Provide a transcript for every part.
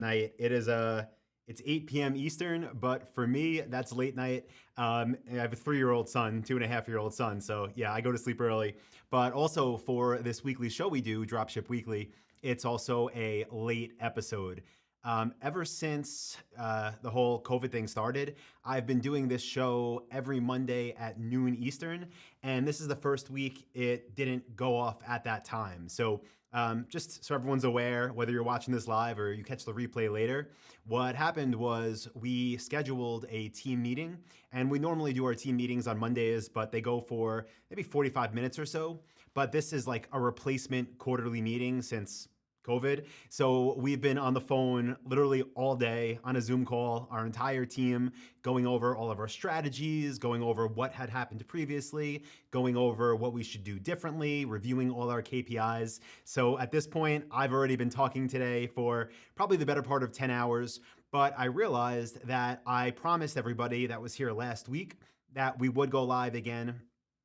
night. It's 8 p.m. Eastern, but for me, that's late night. I have a 3-year-old son, 2.5-year-old son, so yeah, I go to sleep early. But also for this weekly show we do, Dropship Weekly, it's also a late episode. Ever since the whole COVID thing started, I've been doing this show every Monday at noon Eastern, and this is the first week it didn't go off at that time. So just so everyone's aware, whether you're watching this live or you catch the replay later, what happened was we scheduled a team meeting, and we normally do our team meetings on Mondays, but they go for maybe 45 minutes or so. But this is like a replacement quarterly meeting since COVID. So we've been on the phone literally all day on a Zoom call, our entire team, going over all of our strategies, going over what had happened previously, going over what we should do differently, reviewing all our KPIs. So at this point, I've already been talking today for probably the better part of 10 hours, but I realized that I promised everybody that was here last week that we would go live again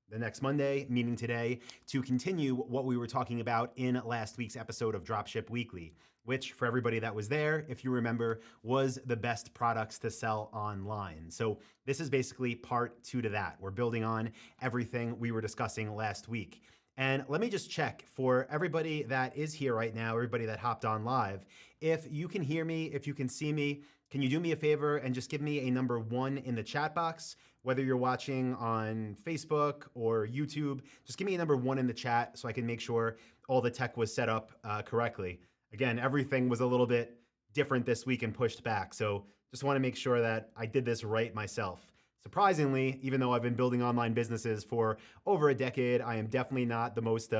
the next Monday, meaning today, to continue what we were talking about in last week's episode of Dropship Weekly, which for everybody that was there, if you remember, was the best products to sell online. So this is basically part 2 to that. We're building on everything we were discussing last week. And let me just check for everybody that is here right now, everybody that hopped on live, if you can hear me, if you can see me, can you do me a favor and just give me a number 1 in the chat box? Whether you're watching on Facebook or YouTube, just give me a number 1 in the chat so I can make sure all the tech was set up correctly. Again, everything was a little bit different this week and pushed back. So just want to make sure that I did this right myself. Surprisingly, even though I've been building online businesses for over a decade, I am definitely not the most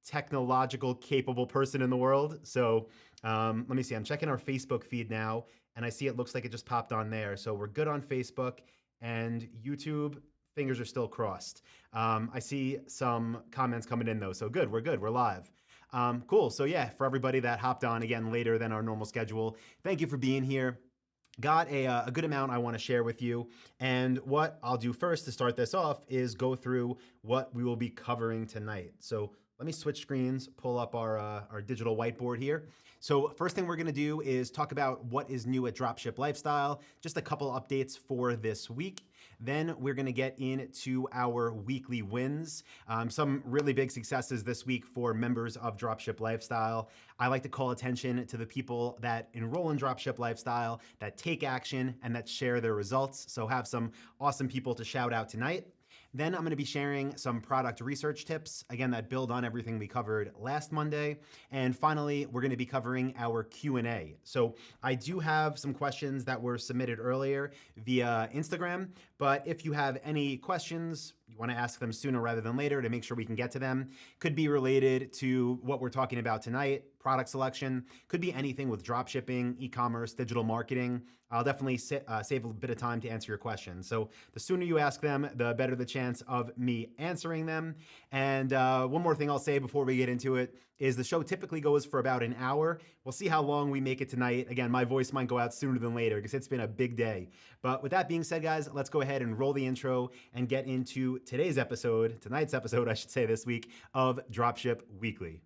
technological capable person in the world. So let me see, I'm checking our Facebook feed now and I see it looks like it just popped on there. So we're good on Facebook and YouTube. Fingers are still crossed. I see some comments coming in though. So good, we're live. Cool, so yeah, for everybody that hopped on again later than our normal schedule, thank you for being here. Got a good amount I want to share with you. And what I'll do first to start this off is go through what we will be covering tonight. So let me switch screens, pull up our digital whiteboard here. So first thing we're going to do is talk about what is new at Dropship Lifestyle, just a couple updates for this week. Then we're going to get into our weekly wins, some really big successes this week for members of Dropship Lifestyle. I like to call attention to the people that enroll in Dropship Lifestyle, that take action, and that share their results. So have some awesome people to shout out tonight. Then I'm going to be sharing some product research tips, again, that build on everything we covered last Monday. And finally, we're going to be covering our Q&A. So I do have some questions that were submitted earlier via Instagram, but if you have any questions, you want to ask them sooner rather than later to make sure we can get to them. Could be related to what we're talking about tonight, product selection, could be anything with dropshipping, e-commerce, digital marketing. I'll definitely save a bit of time to answer your questions. So the sooner you ask them, the better the chance of me answering them. And one more thing I'll say before we get into it is the show typically goes for about an hour. We'll see how long we make it tonight. Again, my voice might go out sooner than later because it's been a big day. But with that being said, guys, let's go ahead and roll the intro and get into tonight's episode, I should say this week, of Dropship Weekly.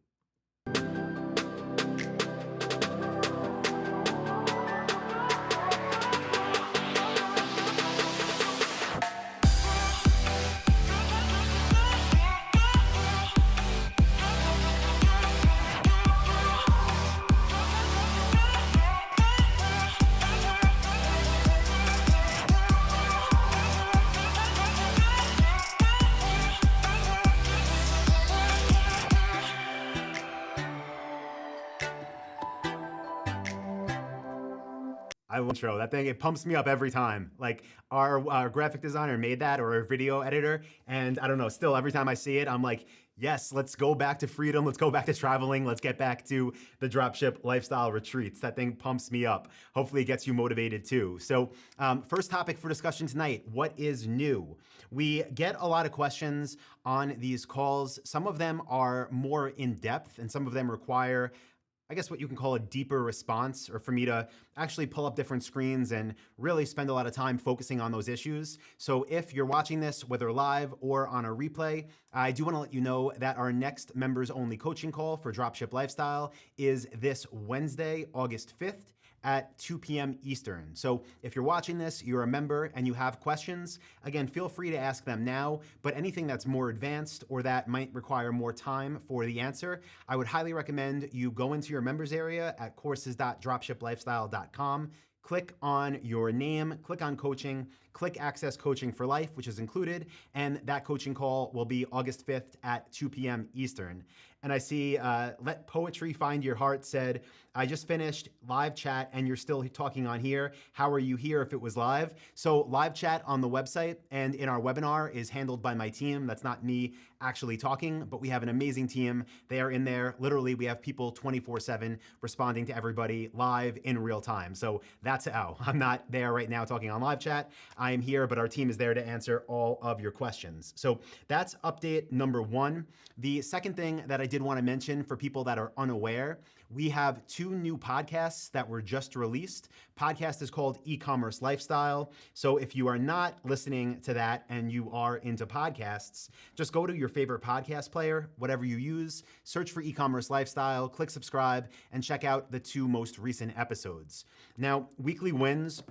I love intro. That thing, it pumps me up every time. Like our graphic designer made that, or our video editor. And I don't know, still every time I see it, I'm like, yes, let's go back to freedom. Let's go back to traveling. Let's get back to the Dropship Lifestyle retreats. That thing pumps me up. Hopefully it gets you motivated too. So first topic for discussion tonight, what is new? We get a lot of questions on these calls. Some of them are more in depth and some of them require I guess what you can call a deeper response, or for me to actually pull up different screens and really spend a lot of time focusing on those issues. So if you're watching this, whether live or on a replay, I do want to let you know that our next members only coaching call for Dropship Lifestyle is this Wednesday, August 5th at 2 p.m. Eastern. So if you're watching this, you're a member and you have questions, again, feel free to ask them now, but anything that's more advanced or that might require more time for the answer, I would highly recommend you go into your members area at courses.dropshiplifestyle.com. Click on your name, click on coaching, click access coaching for life, which is included, and that coaching call will be August 5th at 2 p.m. Eastern. And I see Let Poetry Find Your Heart said, I just finished live chat and you're still talking on here. How are you here if it was live? So live chat on the website and in our webinar is handled by my team. That's not me actually talking, but we have an amazing team. They are in there. Literally, we have people 24/7 responding to everybody live in real time. So that's how. I'm not there right now talking on live chat. I am here, but our team is there to answer all of your questions. So that's update number one. The second thing that I did want to mention for people that are unaware, we have 2 new podcasts that were just released. Podcast is called eCommerce Lifestyle. So if you are not listening to that and you are into podcasts, just go to your favorite podcast player, whatever you use, search for eCommerce Lifestyle, click subscribe, and check out the 2 most recent episodes. Now, weekly wins.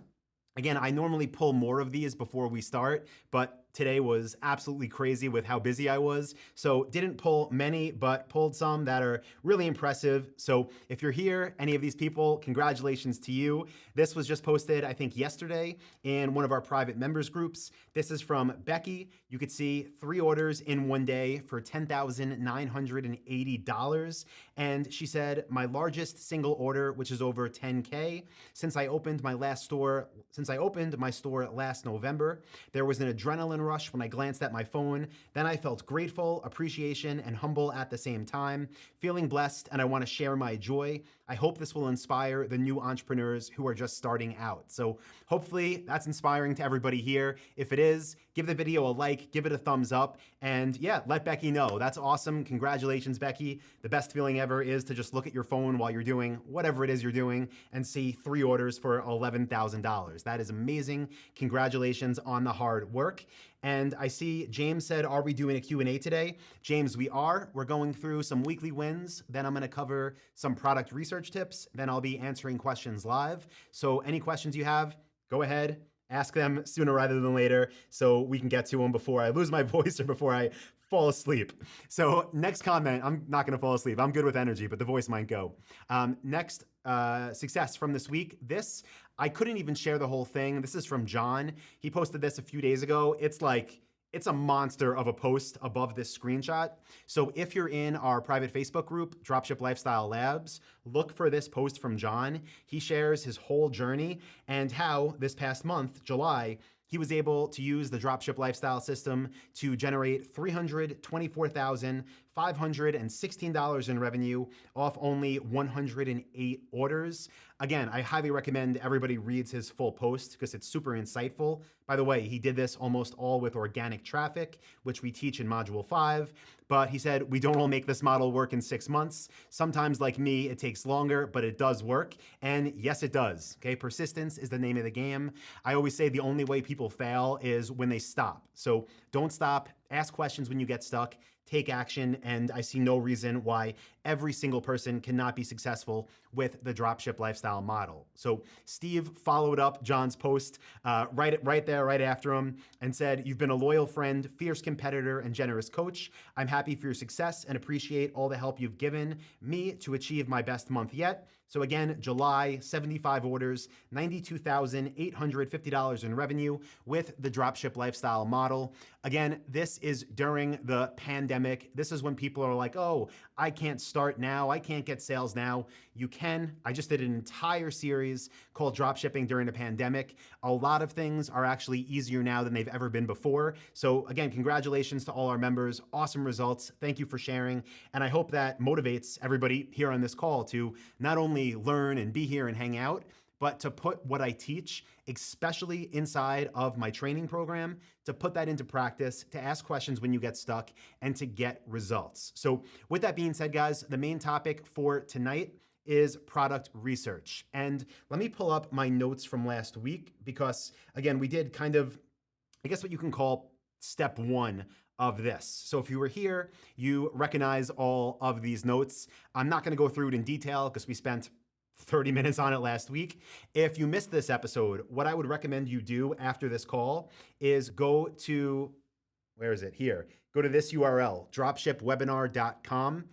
Again, I normally pull more of these before we start, but today was absolutely crazy with how busy I was. So didn't pull many, but pulled some that are really impressive. So if you're here, any of these people, congratulations to you. This was just posted, I think, yesterday in one of our private members groups. This is from Becky. You could see 3 orders in one day for $10,980. And she said, my largest single order, which is over 10K, since I opened my store last November, there was an adrenaline rush when I glanced at my phone. Then I felt grateful, appreciation, and humble at the same time, feeling blessed, and I want to share my joy. I hope this will inspire the new entrepreneurs who are just starting out. So hopefully that's inspiring to everybody here. If it is, give the video a like, give it a thumbs up, and yeah, let Becky know. That's awesome. Congratulations, Becky. The best feeling ever is to just look at your phone while you're doing whatever it is you're doing and see 3 orders for $11,000. That is amazing. Congratulations on the hard work. And I see James said, are we doing a Q&A today? James, we are. We're going through some weekly wins. Then I'm going to cover some product research tips. Then I'll be answering questions live. So any questions you have, go ahead, ask them sooner rather than later so we can get to them before I lose my voice or before I fall asleep. So next comment, I'm not going to fall asleep. I'm good with energy, but the voice might go. Next success from this week. I couldn't even share the whole thing. This is from John. He posted this a few days ago. It's a monster of a post above this screenshot. So if you're in our private Facebook group, Dropship Lifestyle Labs, look for this post from John. He shares his whole journey and how this past month, July, he was able to use the Dropship Lifestyle system to generate $324,516 in revenue off only 108 orders. Again, I highly recommend everybody reads his full post because it's super insightful. By the way, he did this almost all with organic traffic, which we teach in Module 5. But he said, we don't all make this model work in 6 months. Sometimes, like me, it takes longer, but it does work. And yes, it does. Okay, persistence is the name of the game. I always say the only way people fail is when they stop. So don't stop. Ask questions when you get stuck. Take action, and I see no reason why every single person cannot be successful with the dropship lifestyle model. So Steve followed up John's post right there, right after him, and said, you've been a loyal friend, fierce competitor, and generous coach. I'm happy for your success and appreciate all the help you've given me to achieve my best month yet. So again, July, 75 orders, $92,850 in revenue with the dropship lifestyle model. Again, this is during the pandemic. This is when people are like, oh, I can't start now. I can't get sales now. You can. I just did an entire series called Dropshipping During the Pandemic. A lot of things are actually easier now than they've ever been before. So again, congratulations to all our members. Awesome results. Thank you for sharing. And I hope that motivates everybody here on this call to not only learn and be here and hang out, but to put what I teach, especially inside of my training program, to put that into practice, to ask questions when you get stuck, and to get results. So with that being said, guys, the main topic for tonight is product research. And let me pull up my notes from last week because, again, we did kind of, I guess what you can call step one of this. So if you were here, you recognize all of these notes. I'm not going to go through it in detail because we spent 30 minutes on it last week. If you missed this episode, what I would recommend you do after this call is go to, where is it? Here. Go to this URL, dropshipwebinar.com.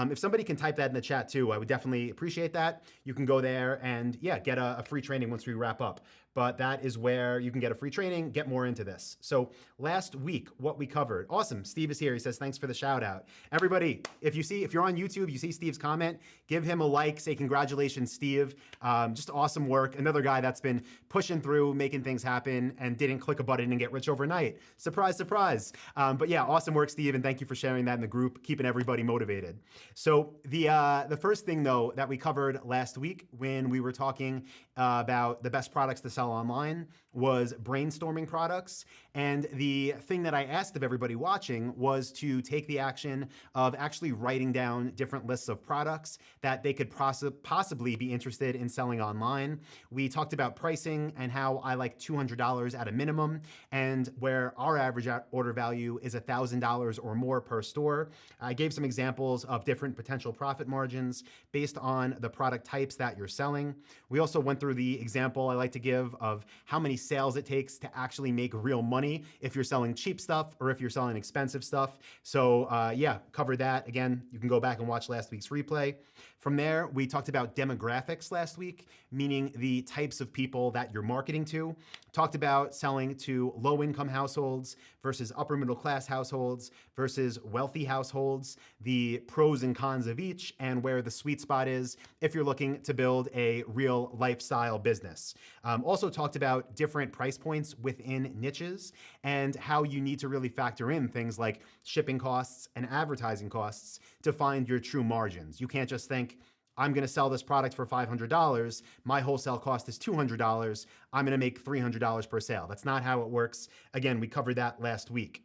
If somebody can type that in the chat too, I would definitely appreciate that. You can go there and get a free training once we wrap up. But that is where you can get a free training, get more into this. So last week, what we covered. Awesome. Steve is here. He says, thanks for the shout out. Everybody, if you're on YouTube, you see Steve's comment, give him a like, say congratulations, Steve. Just awesome work. Another guy that's been pushing through, making things happen and didn't click a button and get rich overnight. Surprise, surprise. But yeah, awesome work, Steve. And thank you for sharing that in the group, keeping everybody motivated. So the first thing though, that we covered last week when we were talking about the best products to sell online was brainstorming products. And the thing that I asked of everybody watching was to take the action of actually writing down different lists of products that they could possibly be interested in selling online. We talked about pricing and how I like $200 at a minimum, and where our average order value is $1,000 or more per store. I gave some examples of different potential profit margins based on the product types that you're selling. We also went through the example I like to give of how many sales it takes to actually make real money if you're selling cheap stuff or if you're selling expensive stuff. So covered that. Again, you can go back and watch last week's replay. From there, we talked about demographics last week, meaning the types of people that you're marketing to. Talked about selling to low-income households versus upper middle class households versus wealthy households, the pros and cons of each, and where the sweet spot is if you're looking to build a real lifestyle business. Also talked about different price points within niches and how you need to really factor in things like shipping costs and advertising costs to find your true margins. You can't just think, I'm going to sell this product for $500. My wholesale cost is $200. I'm going to make $300 per sale. That's not how it works. Again, we covered that last week.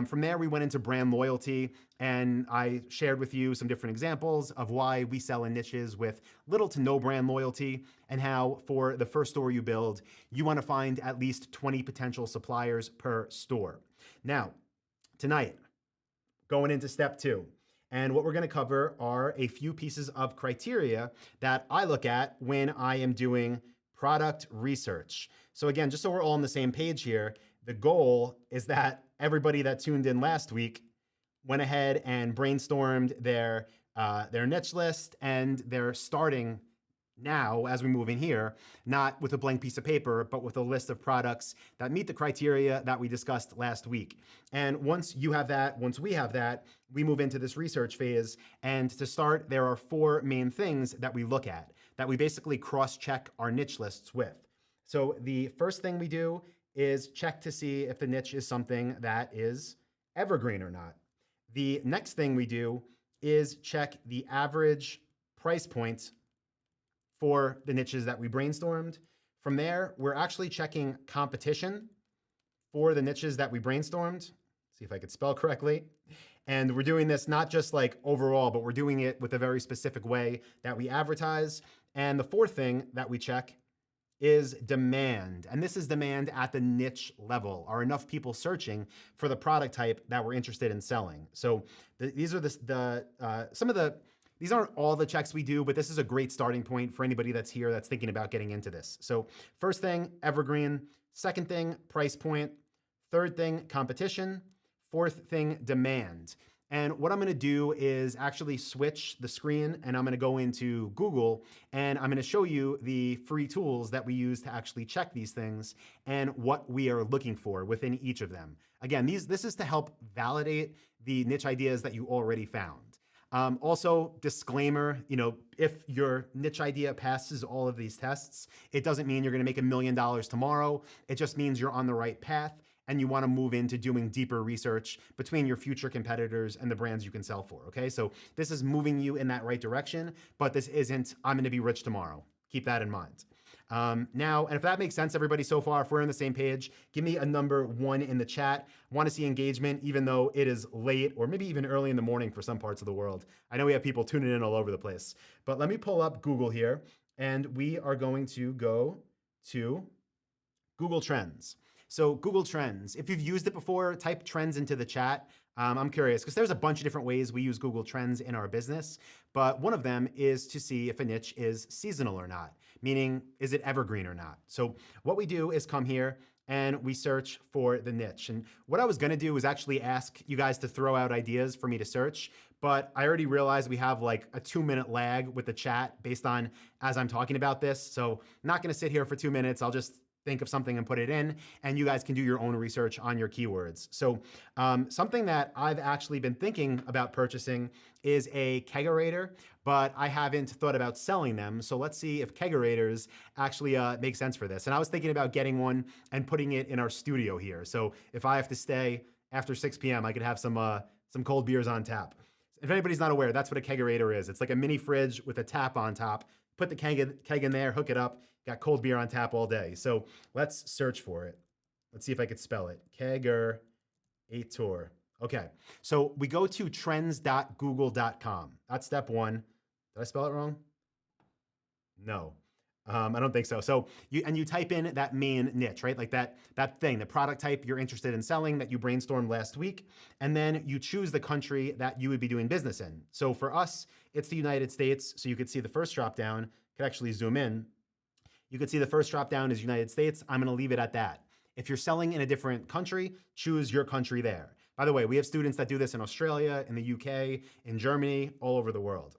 From there, we went into brand loyalty, and I shared with you some different examples of why we sell in niches with little to no brand loyalty, and how for the first store you build, you want to find at least 20 potential suppliers per store. Now, tonight, going into step two. And what we're going to cover are a few pieces of criteria that I look at when I am doing product research. So again, just so we're all on the same page here, the goal is that everybody that tuned in last week went ahead and brainstormed their niche list, and they're starting now, as we move in here, not with a blank piece of paper, but with a list of products that meet the criteria that we discussed last week. And once we have that, we move into this research phase. And to start, there are four main things that we look at, that we basically cross-check our niche lists with. So the first thing we do is check to see if the niche is something that is evergreen or not. The next thing we do is check the average price point for the niches that we brainstormed. From there, we're actually checking competition for the niches that we brainstormed. See if I could spell correctly. And we're doing this not just like overall, but we're doing it with a very specific way that we advertise. And the fourth thing that we check is demand. And this is demand at the niche level. Are enough people searching for the product type that we're interested in selling? So these are these aren't all the checks we do, but this is a great starting point for anybody that's here that's thinking about getting into this. So first thing, evergreen. Second thing, price point. Third thing, competition. Fourth thing, demand. And what I'm going to do is actually switch the screen, and I'm going to go into Google, and I'm going to show you the free tools that we use to actually check these things and what we are looking for within each of them. Again, this is to help validate the niche ideas that you already found. Also, disclaimer, if your niche idea passes all of these tests, it doesn't mean you're going to make $1 million tomorrow. It just means you're on the right path and you want to move into doing deeper research between your future competitors and the brands you can sell for, okay? So this is moving you in that right direction, but this isn't, I'm going to be rich tomorrow. Keep that in mind. Now, and if that makes sense, everybody so far, if we're on the same page, give me a number 1 in the chat. I want to see engagement, even though it is late or maybe even early in the morning for some parts of the world. I know we have people tuning in all over the place, but let me pull up Google here, and we are going to go to Google Trends. So Google Trends, if you've used it before, type trends into the chat. I'm curious because there's a bunch of different ways we use Google Trends in our business, but one of them is to see if a niche is seasonal or not, meaning is it evergreen or not. So what we do is come here and we search for the niche. And what I was gonna do is actually ask you guys to throw out ideas for me to search, but I already realized we have like a 2-minute lag with the chat based on as I'm talking about this. So I'm not gonna sit here for 2 minutes. I'll just think of something and put it in, and you guys can do your own research on your keywords. So something that I've actually been thinking about purchasing is a kegerator, but I haven't thought about selling them. So let's see if kegerators actually make sense for this. And I was thinking about getting one and putting it in our studio here. So if I have to stay after 6 p.m., I could have some cold beers on tap. If anybody's not aware, that's what a kegerator is. It's like a mini fridge with a tap on top. Put the keg in there, hook it up, got cold beer on tap all day. So let's search for it. Let's see if I could spell it. Kegerator. Okay, so we go to trends.google.com. That's step 1. Did I spell it wrong? No. I don't think so. So you type in that main niche, right? Like that thing, the product type you're interested in selling that you brainstormed last week, and then you choose the country that you would be doing business in. So for us, it's the United States. So you could see the first drop down. Could actually zoom in. You could see the first drop down is United States. I'm going to leave it at that. If you're selling in a different country, choose your country there. By the way, we have students that do this in Australia, in the UK, in Germany, all over the world.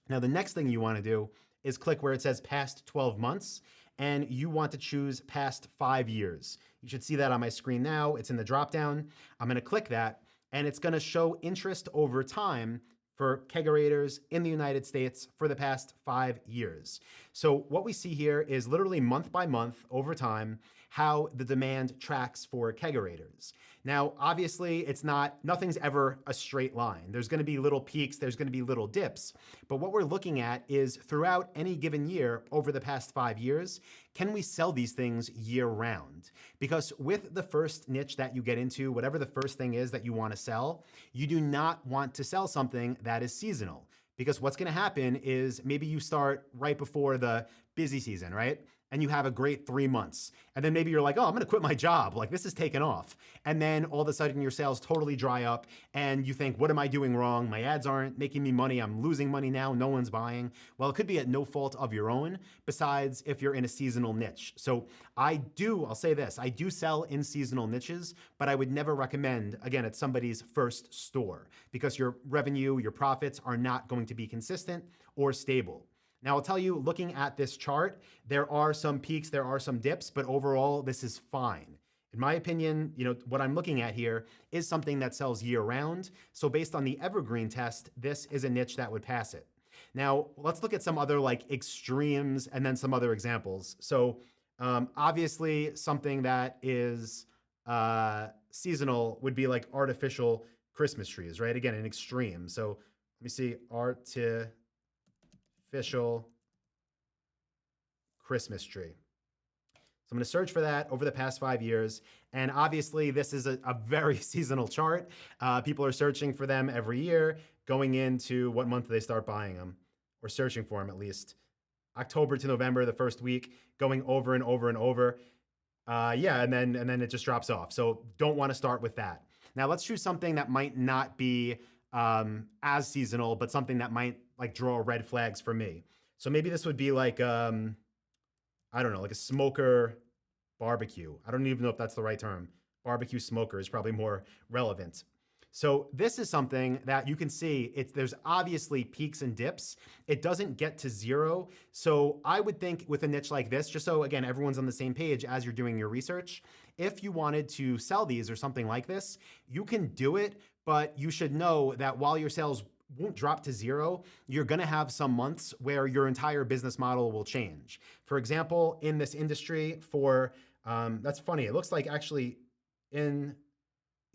Now, the next thing you want to do is click where it says past 12 months, and you want to choose past 5 years. You should see that on my screen now. It's in the drop down. I'm going to click that, and it's going to show interest over time for kegerators in the United States for the past 5 years. So what we see here is literally month by month over time how the demand tracks for kegerators. Now, obviously, nothing's ever a straight line. There's gonna be little peaks, there's gonna be little dips. But what we're looking at is throughout any given year over the past 5 years, can we sell these things year round? Because with the first niche that you get into, whatever the first thing is that you wanna sell, you do not want to sell something that is seasonal. Because what's gonna happen is maybe you start right before the busy season, right? And you have a great 3 months. And then maybe you're like, oh, I'm gonna quit my job. Like this is taken off. And then all of a sudden your sales totally dry up and you think, what am I doing wrong? My ads aren't making me money. I'm losing money now. No one's buying. Well, it could be at no fault of your own, besides if you're in a seasonal niche. So I'll say this, I do sell in seasonal niches, but I would never recommend, again, it's somebody's first store because your revenue, your profits are not going to be consistent or stable. Now, I'll tell you, looking at this chart, there are some peaks, there are some dips, but overall, this is fine. In my opinion, what I'm looking at here is something that sells year round. So based on the evergreen test, this is a niche that would pass it. Now, let's look at some other like extremes and then some other examples. So obviously, something that is seasonal would be like artificial Christmas trees, right? Again, an extreme. So let me see, artificial Christmas tree. So I'm going to search for that over the past 5 years. And obviously, this is a very seasonal chart. People are searching for them every year, going into what month do they start buying them, or searching for them at least. October to November, the first week, going over and over and over. And then it just drops off. So don't want to start with that. Now let's choose something that might not be as seasonal, but something that might like draw red flags for me. So maybe this would be like, I don't know, like a smoker barbecue. I don't even know if that's the right term. Barbecue smoker is probably more relevant. So this is something that you can see, there's obviously peaks and dips. It doesn't get to zero. So I would think with a niche like this, just so again, everyone's on the same page as you're doing your research, if you wanted to sell these or something like this, you can do it, but you should know that while your sales won't drop to zero, you're gonna have some months where your entire business model will change. For example, in this industry that's funny, it looks like actually in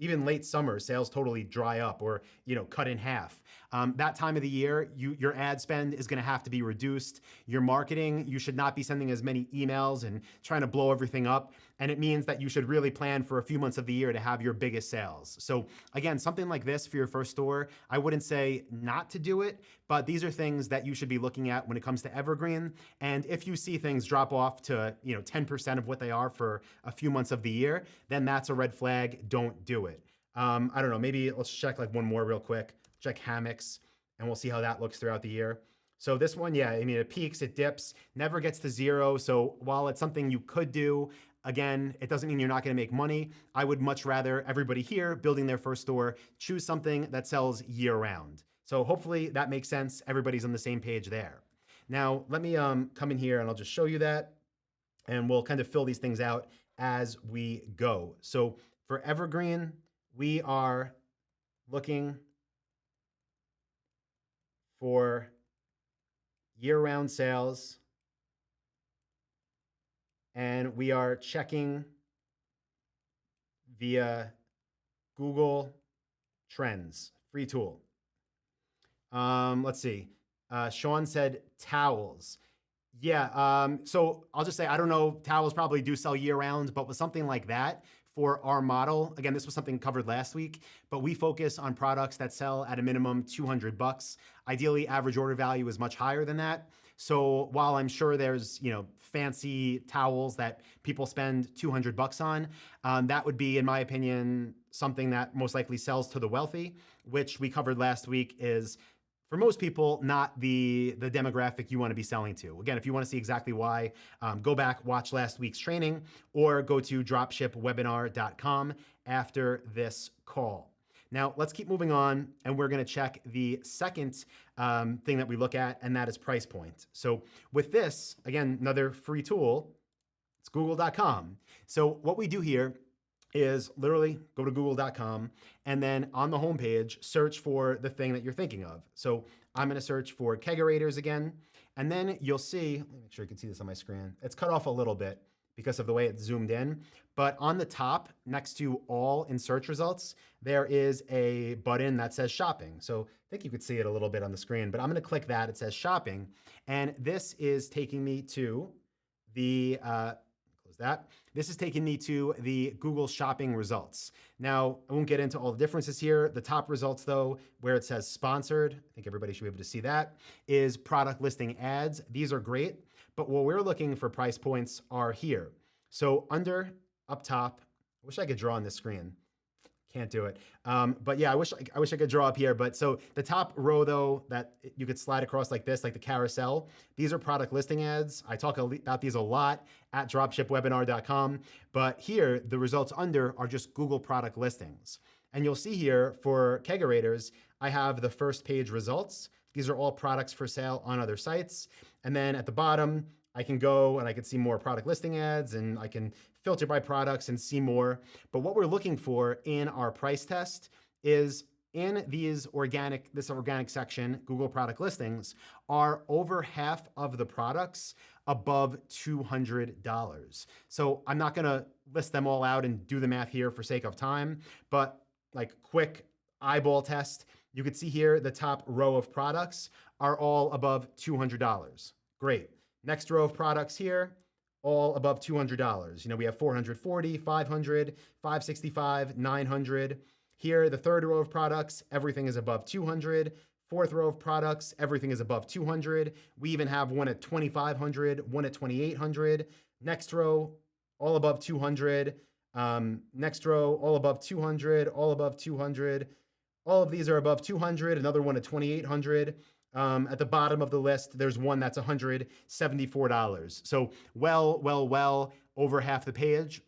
even late summer, sales totally dry up or cut in half. That time of the year, your ad spend is going to have to be reduced. Your marketing, you should not be sending as many emails and trying to blow everything up. And it means that you should really plan for a few months of the year to have your biggest sales. So again, something like this for your first store, I wouldn't say not to do it, but these are things that you should be looking at when it comes to evergreen. And if you see things drop off to 10% of what they are for a few months of the year, then that's a red flag. Don't do it. I don't know, maybe let's check like one more real quick. Check hammocks, and we'll see how that looks throughout the year. So this one, yeah, I mean, it peaks, it dips, never gets to zero. So while it's something you could do, again, it doesn't mean you're not going to make money. I would much rather everybody here building their first store choose something that sells year round. So hopefully that makes sense. Everybody's on the same page there. Now, let me come in here and I'll just show you that, and we'll kind of fill these things out as we go. So for evergreen, we are looking for year-round sales, and we are checking via Google Trends, free tool. Let's see. Sean said towels. Yeah, so I'll just say, I don't know, towels probably do sell year-round, but with something like that, for our model, again, this was something covered last week, but we focus on products that sell at a minimum $200. Ideally, average order value is much higher than that. So while I'm sure there's, fancy towels that people spend $200 on, that would be, in my opinion, something that most likely sells to the wealthy, which we covered last week is, for most people, not the demographic you want to be selling to. Again, if you want to see exactly why, go back, watch last week's training, or go to dropshipwebinar.com after this call. Now, let's keep moving on, and we're going to check the second thing that we look at, and that is price point. So with this, again, another free tool, it's google.com. So what we do here is literally go to google.com, and then on the homepage, search for the thing that you're thinking of. So I'm going to search for kegerators again, and then you'll see, let me make sure you can see this on my screen. It's cut off a little bit because of the way it's zoomed in, but on the top, next to all in search results, there is a button that says shopping. So I think you could see it a little bit on the screen, but I'm going to click that. It says shopping, and this is taking me to the, close that. This is taking me to the Google shopping results. Now, I won't get into all the differences here. The top results, though, where it says sponsored, I think everybody should be able to see that, is product listing ads. These are great, but what we're looking for price points are here. So up top, I wish I could draw on this screen. Can't do it. But yeah, I wish I could draw up here. But so the top row, though, that you could slide across like this, like the carousel, these are product listing ads. I talk about these a lot at dropshipwebinar.com. But here, the results under are just Google product listings. And you'll see here for kegerators, I have the first page results. These are all products for sale on other sites. And then at the bottom, I can go and I can see more product listing ads, and I can filter by products and see more. But what we're looking for in our price test is in this organic section, Google product listings, are over half of the products above $200. So I'm not gonna list them all out and do the math here for sake of time, but like quick eyeball test, you could see here the top row of products are all above $200. Great. Next row of products here, all above $200. We have 440, 500, 565, 900. Here, the third row of products, everything is above 200. Fourth row of products, everything is above 200. We even have one at 2,500, one at 2,800. Next row, all above 200. Next row, all above 200, all above 200. All of these are above 200, another one at 2,800. At the bottom of the list, there's one that's $174. So well over half the page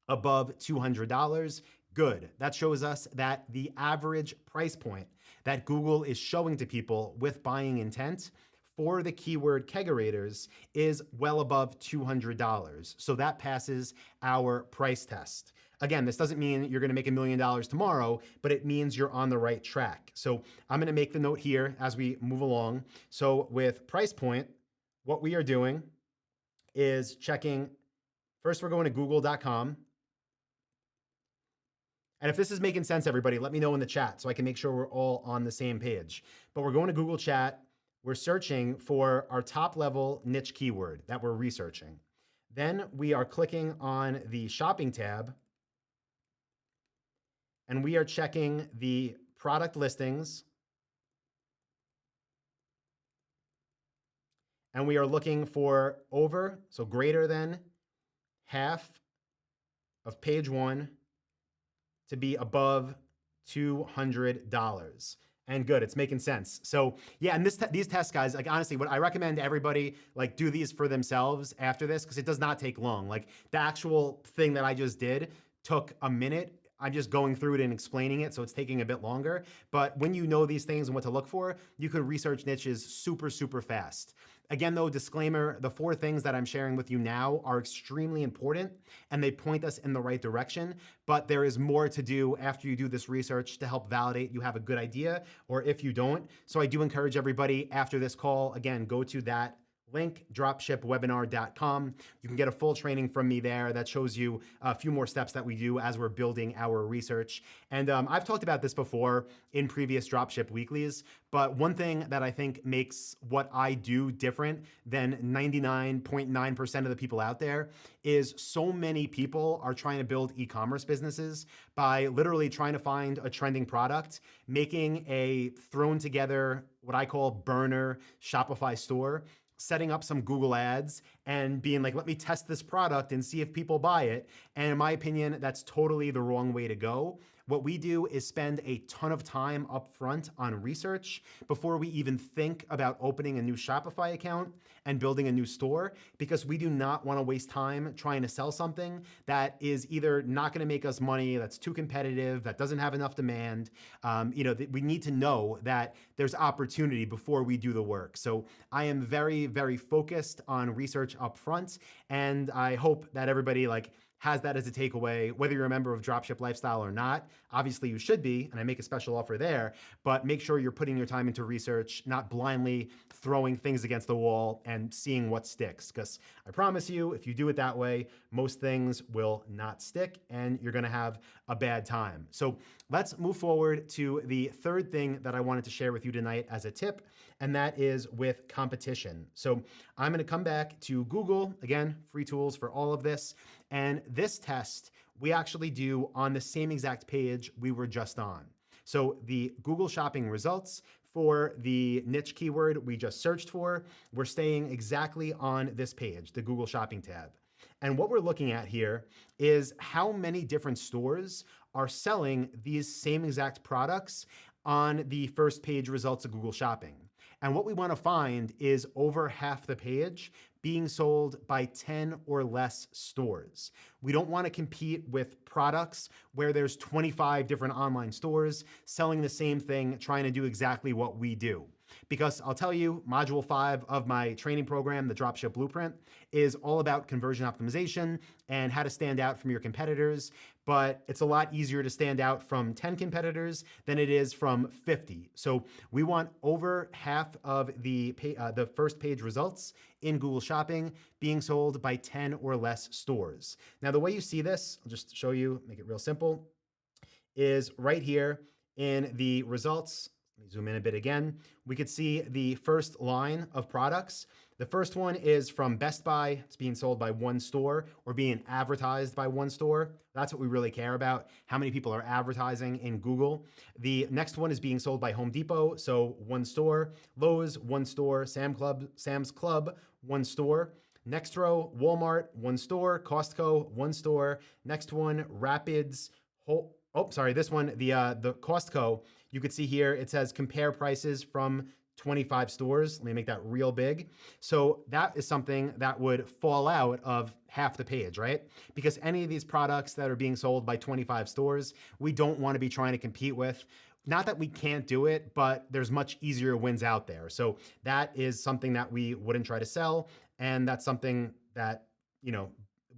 above $200. Good. That shows us that the average price point that Google is showing to people with buying intent for the keyword kegerators is well above $200. So that passes our price test. Again, this doesn't mean you're going to make $1 million tomorrow, but it means you're on the right track. So I'm going to make the note here as we move along. So with price point, what we are doing is checking. First, we're going to google.com. And if this is making sense, everybody, let me know in the chat so I can make sure we're all on the same page. But we're going to Google Chat. We're searching for our top level niche keyword that we're researching. Then we are clicking on the shopping tab and we are checking the product listings. And we are looking for over, so greater than half of page one to be above $200. And good, it's making sense. So yeah, and these tests, guys, like honestly, what I recommend everybody like do these for themselves after this, because it does not take long. Like the actual thing that I just did took a minute. I'm just going through it and explaining it, so it's taking a bit longer. But when you know these things and what to look for, you can research niches super, super fast. Again, though, disclaimer, the 4 things that I'm sharing with you now are extremely important and they point us in the right direction, but there is more to do after you do this research to help validate you have a good idea or if you don't. So I do encourage everybody after this call, again, go to that link, dropshipwebinar.com. You can get a full training from me there that shows you a few more steps that we do as we're building our research. And I've talked about this before in previous Dropship Weeklies, but one thing that I think makes what I do different than 99.9% of the people out there is so many people are trying to build e-commerce businesses by literally trying to find a trending product, making a thrown together, what I call burner Shopify store, setting up some Google ads and being like, let me test this product and see if people buy it. And in my opinion, that's totally the wrong way to go. What we do is spend a ton of time up front on research before we even think about opening a new Shopify account and building a new store, because we do not want to waste time trying to sell something that is either not going to make us money, that's too competitive, that doesn't have enough demand. We need to know that there's opportunity before we do the work. So I am very, very focused on research up front, and I hope that everybody has that as a takeaway, whether you're a member of Dropship Lifestyle or not. Obviously you should be, and I make a special offer there, but make sure you're putting your time into research, not blindly throwing things against the wall and seeing what sticks. Because I promise you, if you do it that way, most things will not stick and you're gonna have a bad time. So let's move forward to the third thing that I wanted to share with you tonight as a tip, and that is with competition. So I'm gonna come back to Google, again, free tools for all of this. And this test, we actually do on the same exact page we were just on. So the Google Shopping results for the niche keyword we just searched for, we're staying exactly on this page, the Google Shopping tab. And what we're looking at here is how many different stores are selling these same exact products on the first page results of Google Shopping. And what we want to find is over half the page being sold by 10 or less stores. We don't want to compete with products where there's 25 different online stores selling the same thing, trying to do exactly what we do. Because I'll tell you, module 5 of my training program, the Dropship Blueprint, is all about conversion optimization and how to stand out from your competitors. But it's a lot easier to stand out from 10 competitors than it is from 50. So we want over half of the first page results in Google Shopping being sold by 10 or less stores. Now, the way you see this, I'll just show you, make it real simple, is right here in the results. Let me zoom in a bit again. We could see the first line of products. The first one is from Best Buy. It's being sold by one store or being advertised by one store. That's what we really care about, how many people are advertising in Google. The next one is being sold by Home Depot, so one store. Lowe's, one store. Sam's Club, one store. Next row, Walmart, one store. Costco, one store. Next one, Rapids. This one, the Costco, you could see here, it says compare prices from 25 stores. Let me make that real big. So that is something that would fall out of half the page, right? Because any of these products that are being sold by 25 stores, we don't want to be trying to compete with. Not that we can't do it, but there's much easier wins out there. So that is something that we wouldn't try to sell. And that's something that,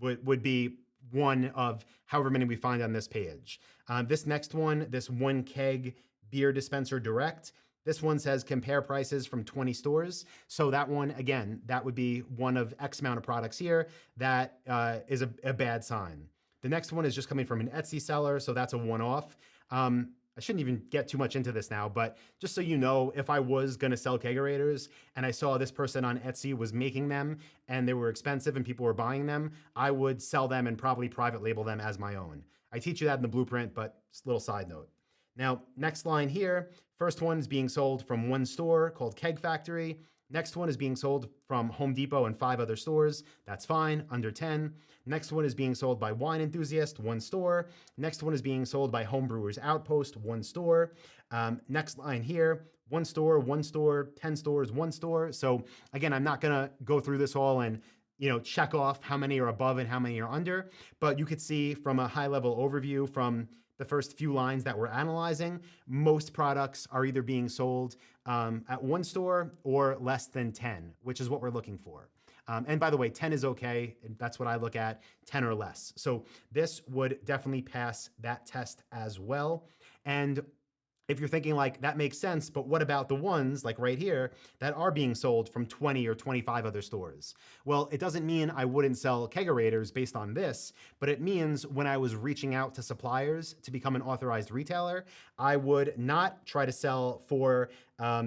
would be one of however many we find on this page. This next one, this one keg beer dispenser direct, this one says compare prices from 20 stores. So that one, again, that would be one of X amount of products here. That is a bad sign. The next one is just coming from an Etsy seller, so that's a one-off. I shouldn't even get too much into this now, but just so you know, if I was gonna sell kegerators and I saw this person on Etsy was making them and they were expensive and people were buying them, I would sell them and probably private label them as my own. I teach you that in the blueprint, but just a little side note. Now, next line here, first one is being sold from one store called Keg Factory. Next one is being sold from Home Depot and 5 other stores. That's fine, under 10. Next one is being sold by Wine Enthusiast, one store. Next one is being sold by Homebrewers Outpost, one store. Next line here, one store, 10 stores, one store. So again, I'm not gonna go through this all and check off how many are above and how many are under, but you could see from a high level overview from the first few lines that we're analyzing, most products are either being sold at one store or less than 10, which is what we're looking for. And by the way, 10 is okay. That's what I look at, 10 or less. So this would definitely pass that test as well. And if you're thinking like, that makes sense, but what about the ones like right here that are being sold from 20 or 25 other stores? Well, it doesn't mean I wouldn't sell kegerators based on this, but it means when I was reaching out to suppliers to become an authorized retailer, I would not try to sell for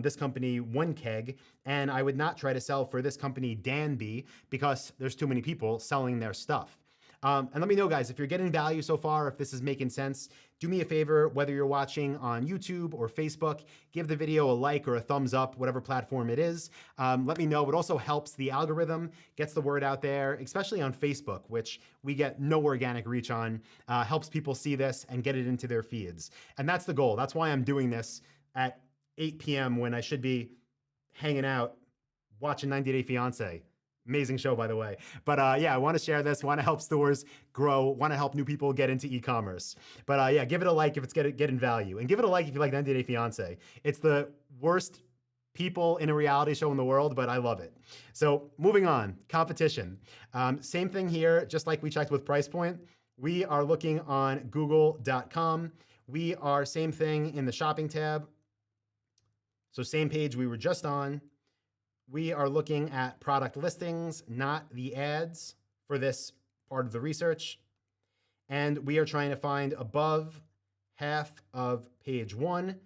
this company one keg, and I would not try to sell for this company Danby because there's too many people selling their stuff. And let me know, guys, if you're getting value so far, if this is making sense, do me a favor, whether you're watching on YouTube or Facebook, give the video a like or a thumbs up, whatever platform it is. Let me know. It also helps the algorithm, gets the word out there, especially on Facebook, which we get no organic reach on, helps people see this and get it into their feeds. And that's the goal. That's why I'm doing this at 8 p.m. when I should be hanging out, watching 90 Day Fiancé. Amazing show, by the way. But yeah, I want to share this, want to help stores grow, want to help new people get into e-commerce. But yeah, give it a like if it's getting value. And give it a like if you like 90 Day Fiancé. It's the worst people in a reality show in the world, but I love it. So moving on, competition. Same thing here, just like we checked with price point. We are looking on google.com. We are same thing in the shopping tab. So same page we were just on. We are looking at product listings, not the ads for this part of the research. And we are trying to find above half of page 1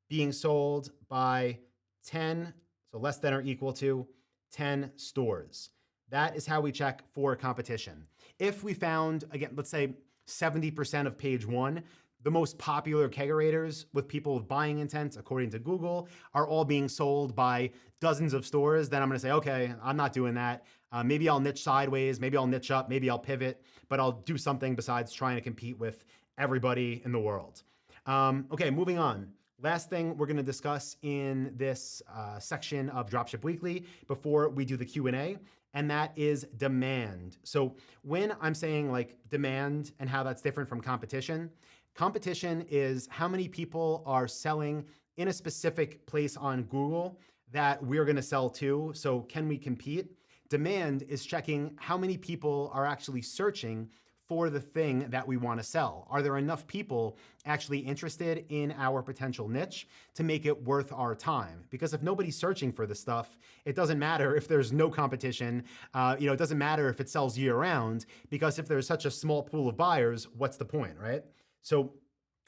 being sold by 10, so less than or equal to 10 stores. That is how we check for competition. If we found, again, let's say 70% of page 1, the most popular kegerators with people with buying intent, according to Google, are all being sold by dozens of stores, then I'm gonna say, okay, I'm not doing that. Maybe I'll niche sideways, maybe I'll niche up, maybe I'll pivot, but I'll do something besides trying to compete with everybody in the world. Okay, moving on. Last thing we're gonna discuss in this section of Dropship Weekly before we do the Q&A, and that is demand. So when I'm saying like demand and how that's different from competition, competition is how many people are selling in a specific place on Google that we're gonna sell to, so can we compete? Demand is checking how many people are actually searching for the thing that we wanna sell. Are there enough people actually interested in our potential niche to make it worth our time? Because if nobody's searching for the stuff, it doesn't matter if there's no competition, it doesn't matter if it sells year round, because if there's such a small pool of buyers, what's the point, right? So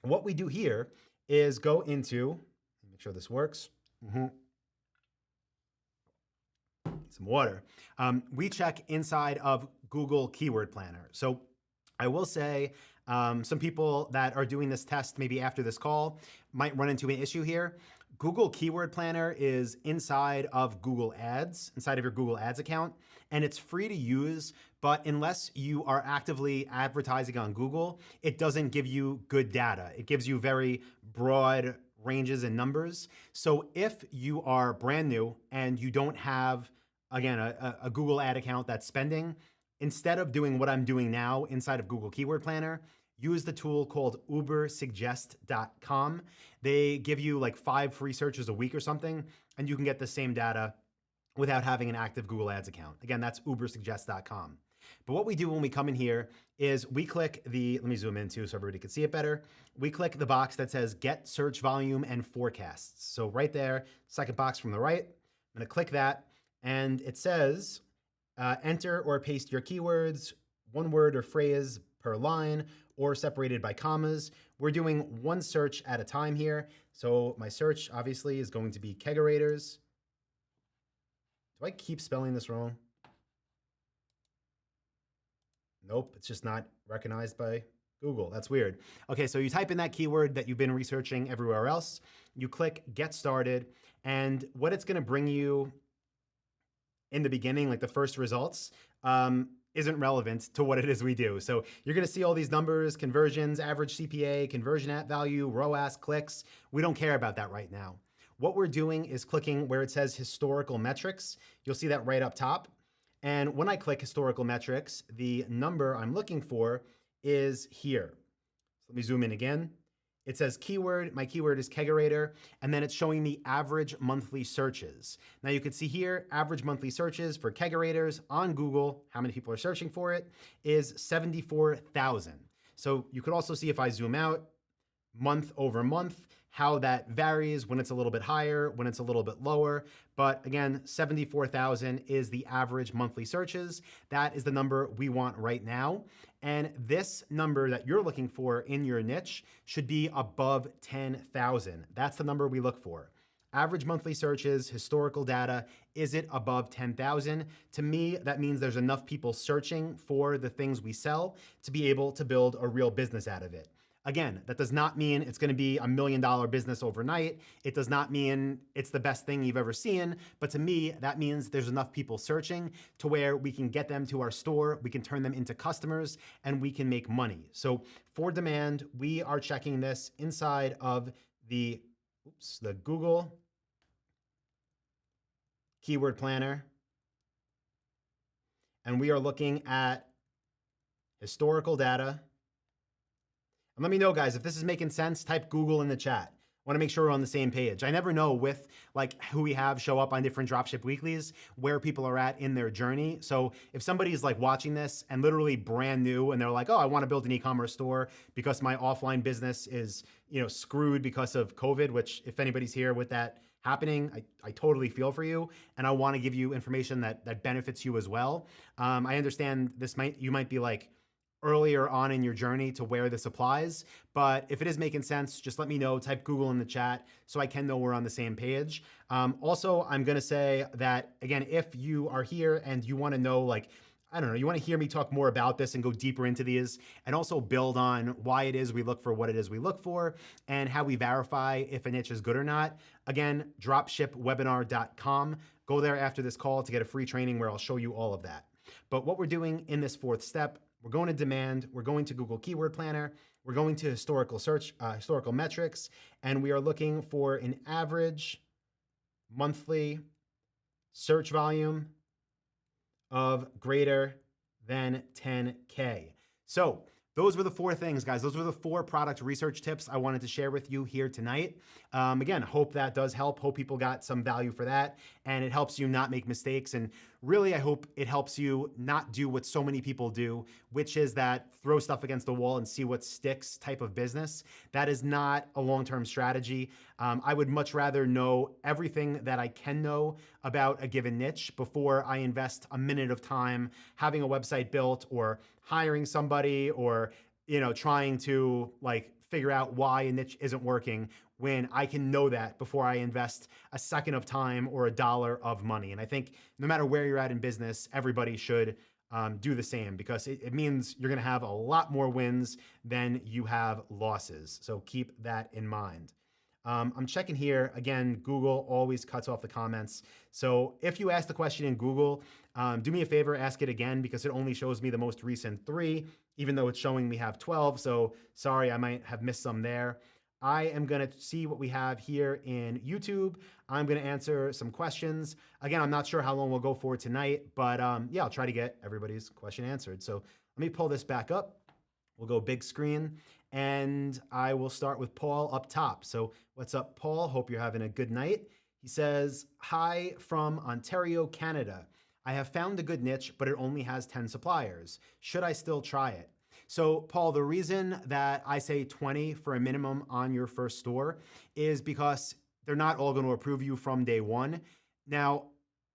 what we do here is go into, make sure this works. Some water. We check inside of Google Keyword Planner. So I will say some people that are doing this test maybe after this call might run into an issue here. Google Keyword Planner is inside of Google Ads, inside of your Google Ads account, and it's free to use, but unless you are actively advertising on Google, it doesn't give you good data. It gives you very broad ranges and numbers. So if you are brand new and you don't have, again, a Google ad account that's spending, instead of doing what I'm doing now inside of Google Keyword Planner, use the tool called ubersuggest.com. They give you like 5 free searches a week or something, and you can get the same data without having an active Google Ads account. Again, that's ubersuggest.com. But what we do when we come in here is we click the, let me zoom in too so everybody can see it better. We click the box that says get search volume and forecasts. So right there, second box from the right, I'm gonna click that, and it says enter or paste your keywords, one word or phrase per line or separated by commas. We're doing one search at a time here. So my search obviously is going to be kegerators. Do I keep spelling this wrong? Nope, it's just not recognized by Google. That's weird. Okay, so you type in that keyword that you've been researching everywhere else. You click Get Started, and what it's going to bring you in the beginning, like the first results, isn't relevant to what it is we do. So you're going to see all these numbers, conversions, average CPA, conversion at value, ROAS, clicks. We don't care about that right now. What we're doing is clicking where it says historical metrics. You'll see that right up top. And when I click historical metrics, the number I'm looking for is here. So let me zoom in again. It says keyword, my keyword is kegerator, and then it's showing me average monthly searches. Now you can see here, average monthly searches for kegerators on Google, how many people are searching for it, is 74,000. So you could also see if I zoom out, month over month, how that varies when it's a little bit higher, when it's a little bit lower. But again, 74,000 is the average monthly searches. That is the number we want right now. And this number that you're looking for in your niche should be above 10,000. That's the number we look for. Average monthly searches, historical data, is it above 10,000? To me, that means there's enough people searching for the things we sell to be able to build a real business out of it. Again, that does not mean it's going to be $1 million business overnight. It does not mean it's the best thing you've ever seen. But to me, that means there's enough people searching to where we can get them to our store, we can turn them into customers, and we can make money. So for demand, we are checking this inside of the Google Keyword Planner. And we are looking at historical data. And let me know, guys, if this is making sense, type Google in the chat. I want to make sure we're on the same page. I never know with like who we have show up on different dropship weeklies, where people are at in their journey. So if somebody's like watching this and literally brand new and they're like, oh, I want to build an e-commerce store because my offline business is, screwed because of COVID, which if anybody's here with that happening, I totally feel for you. And I want to give you information that benefits you as well. I understand you might be like, earlier on in your journey to where this applies. But if it is making sense, just let me know, type Google in the chat so I can know we're on the same page. Also, I'm gonna say that, again, if you are here and you wanna know, you wanna hear me talk more about this and go deeper into these and also build on why it is we look for what it is we look for and how we verify if a niche is good or not. Again, dropshipwebinar.com. Go there after this call to get a free training where I'll show you all of that. But what we're doing in this fourth step, we're going to demand, we're going to Google Keyword Planner, we're going to historical metrics, and we are looking for an average monthly search volume of greater than 10K. So those were the four things, guys. Those were the 4 product research tips I wanted to share with you here tonight. Again, hope that does help. Hope people got some value for that, and it helps you not make mistakes. And really, I hope it helps you not do what so many people do, which is that throw stuff against the wall and see what sticks type of business. That is not a long-term strategy. I would much rather know everything that I can know about a given niche before I invest a minute of time having a website built or hiring somebody or, trying to figure out why a niche isn't working when I can know that before I invest a second of time or a dollar of money. And I think no matter where you're at in business, everybody should do the same because it means you're gonna have a lot more wins than you have losses. So keep that in mind. I'm checking here. Again, Google always cuts off the comments. So if you ask the question in Google, do me a favor, ask it again because it only shows me the most recent 3, even though it's showing we have 12. So sorry, I might have missed some there. I am going to see what we have here in YouTube. I'm going to answer some questions. Again, I'm not sure how long we'll go for tonight, but yeah, I'll try to get everybody's question answered. So let me pull this back up. We'll go big screen and I will start with Paul up top. So what's up, Paul? Hope you're having a good night. He says, hi from Ontario, Canada. I have found a good niche, but it only has 10 suppliers. Should I still try it? So Paul, the reason that I say 20 for a minimum on your first store is because they're not all going to approve you from day one. Now,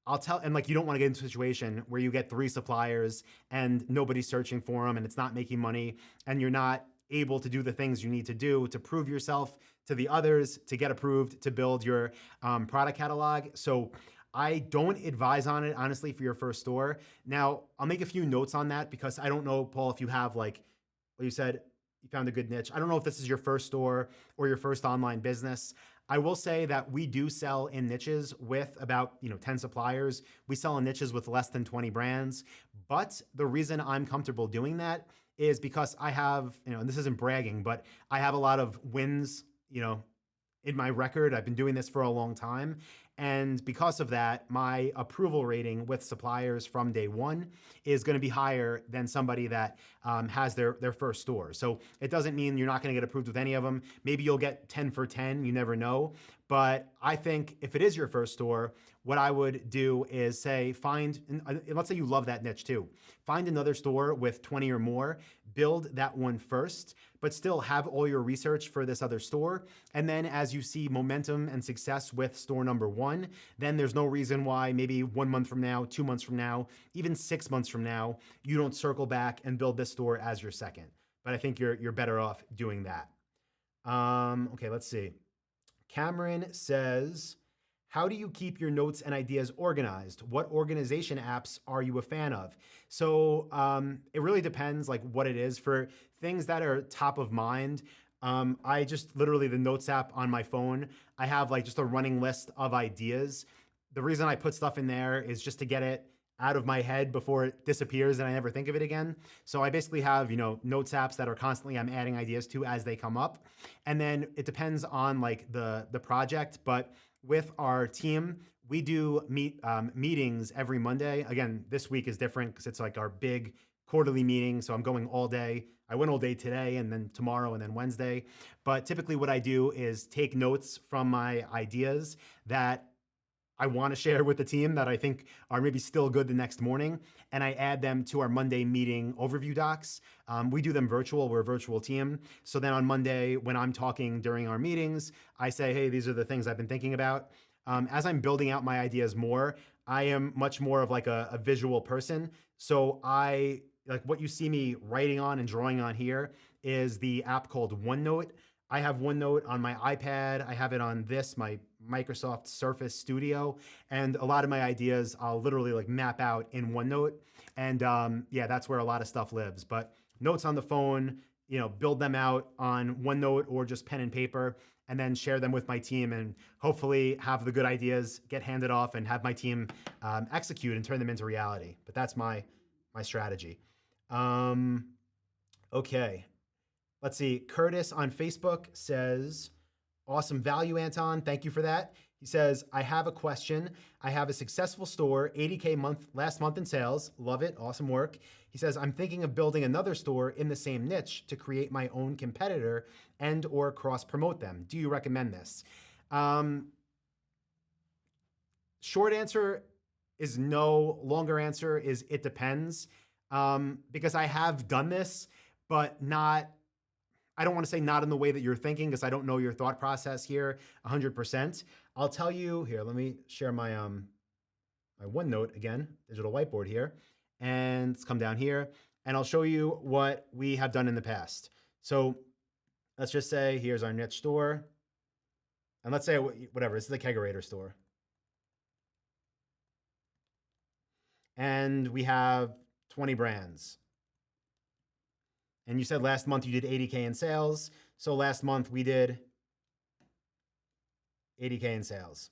I'll tell, and like you don't want to get into a situation where you get 3 suppliers and nobody's searching for them and it's not making money and you're not able to do the things you need to do to prove yourself to the others, to get approved, to build your product catalog. So I don't advise on it, honestly, for your first store. Now, I'll make a few notes on that because I don't know, Paul, if you have like, well, you said you found a good niche. I don't know if this is your first store or your first online business. I will say that we do sell in niches with about 10 suppliers. We sell in niches with less than 20 brands. But the reason I'm comfortable doing that is because I have, and this isn't bragging, but I have a lot of wins, in my record. I've been doing this for a long time. And because of that, my approval rating with suppliers from day one is going to be higher than somebody that has their first store. So it doesn't mean you're not going to get approved with any of them. Maybe you'll get 10 for 10. You never know. But I think if it is your first store, what I would do is say, let's say you love that niche too. Find another store with 20 or more, build that one first, but still have all your research for this other store. And then as you see momentum and success with store number one, then there's no reason why maybe 1 month from now, 2 months from now, even 6 months from now, you don't circle back and build this store as your second. But I think you're better off doing that. Okay, let's see. Cameron says, how do you keep your notes and ideas organized? What organization apps are you a fan of? So it really depends like what it is. For things that are top of mind, I just literally the notes app on my phone, I have like just a running list of ideas. The reason I put stuff in there is just to get it out of my head before it disappears and I never think of it again. So I basically have, notes apps that are constantly I'm adding ideas to as they come up. And then it depends on like the project, but with our team, we do meetings every Monday. Again, this week is different because it's like our big quarterly meeting. So I'm going all day. I went all day today and then tomorrow and then Wednesday. But typically what I do is take notes from my ideas that I want to share with the team that I think are maybe still good the next morning. And I add them to our Monday meeting overview docs. We do them virtual. We're a virtual team. So then on Monday, when I'm talking during our meetings, I say, hey, these are the things I've been thinking about. As I'm building out my ideas more, I am much more of like a visual person. So like what you see me writing on and drawing on here is the app called OneNote. I have OneNote on my iPad. I have it on my Microsoft Surface Studio. And a lot of my ideas, I'll literally like map out in OneNote. And that's where a lot of stuff lives. But notes on the phone, build them out on OneNote or just pen and paper, and then share them with my team and hopefully have the good ideas get handed off and have my team execute and turn them into reality. But that's my strategy. Okay. Let's see. Curtis on Facebook says, awesome value, Anton. Thank you for that. He says, I have a question. I have a successful store, 80K last month in sales. Love it. Awesome work. He says, I'm thinking of building another store in the same niche to create my own competitor and or cross promote them. Do you recommend this? Short answer is no. Longer answer is it depends. Because I have done this, but I don't want to say not in the way that you're thinking because I don't know your thought process here 100%. I'll tell you here, let me share my OneNote again, digital whiteboard here, and let's come down here and I'll show you what we have done in the past. So let's just say here's our niche store. And let's say whatever, this is the Kegerator store. And we have 20 brands. And you said last month you did 80K in sales. So last month we did 80K in sales.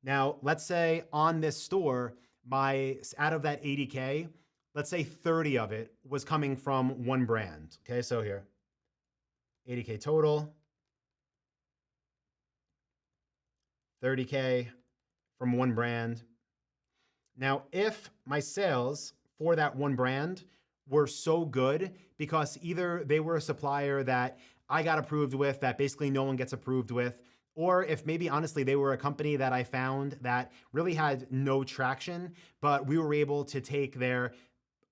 Now, let's say on this store, out of that 80K, let's say 30 of it was coming from one brand. Okay, so here, 80K total, 30K from one brand. Now, if my sales for that one brand were so good because either they were a supplier that I got approved with that basically no one gets approved with, or if maybe honestly they were a company that I found that really had no traction, but we were able to take their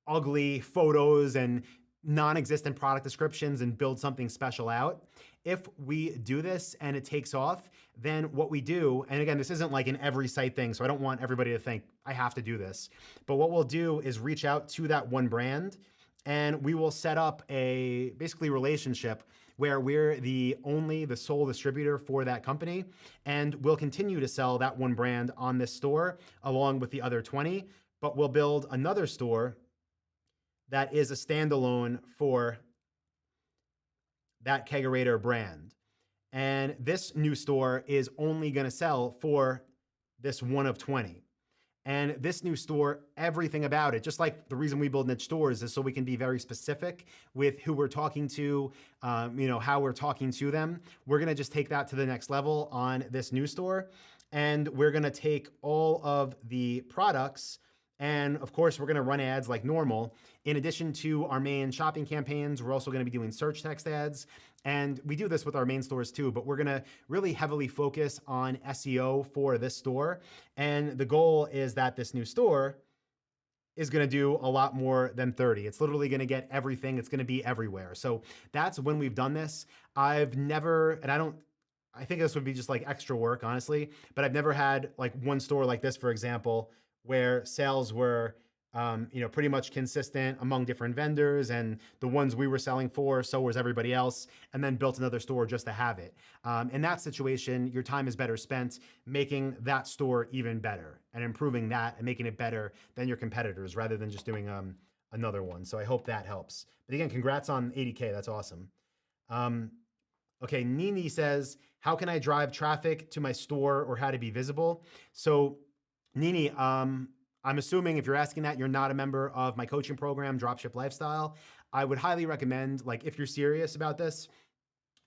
ugly photos and non-existent product descriptions and build something special out. if we do this and it takes off, then what we do, and again, this isn't like an every site thing, so I don't want everybody to think I have to do this, but what we'll do is reach out to that one brand and we will set up a basically relationship where we're the sole distributor for that company, and we'll continue to sell that one brand on this store along with the other 20, but we'll build another store that is a standalone for that kegerator brand. And this new store is only going to sell for this one of 20. And this new store, everything about it, just like the reason we build niche stores is so we can be very specific with who we're talking to, how we're talking to them. We're going to just take that to the next level on this new store. And we're going to take all of the products, and of course, we're going to run ads like normal. In addition to our main shopping campaigns, we're also going to be doing search text ads. And we do this with our main stores too, but we're going to really heavily focus on SEO for this store. And the goal is that this new store is going to do a lot more than 30. It's literally going to get everything. It's going to be everywhere. So that's when we've done this. I think this would be just like extra work, honestly, but I've never had like one store like this, for example, where sales were pretty much consistent among different vendors, and the ones we were selling for, so was everybody else, and then built another store just to have it. In that situation, your time is better spent making that store even better and improving that and making it better than your competitors rather than just doing another one. So I hope that helps. But again, congrats on 80K. That's awesome. Okay, Nini says, how can I drive traffic to my store or how to be visible? So Nini, I'm assuming if you're asking that, you're not a member of my coaching program, Dropship Lifestyle. I would highly recommend, like, if you're serious about this,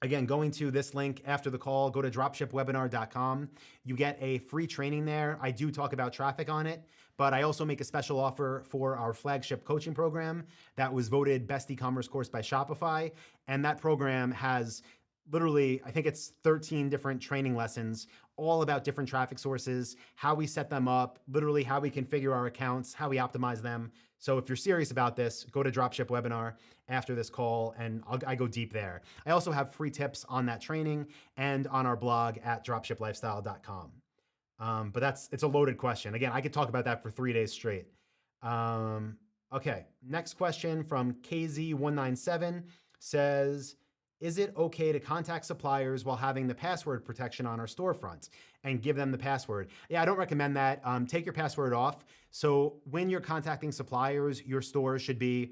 again, going to this link after the call, go to dropshipwebinar.com. You get a free training there. I do talk about traffic on it, but I also make a special offer for our flagship coaching program that was voted best e-commerce course by Shopify. And that program has literally, I think it's 13 different training lessons, all about different traffic sources, how we set them up, literally how we configure our accounts, how we optimize them. So if you're serious about this, go to Dropship Webinar after this call, and I go deep there. I also have free tips on that training and on our blog at dropshiplifestyle.com. But it's a loaded question. Again, I could talk about that for 3 days straight. Okay, next question from KZ197 says, is it okay to contact suppliers while having the password protection on our storefront and give them the password? Yeah, I don't recommend that. Take your password off. So when you're contacting suppliers, your store should be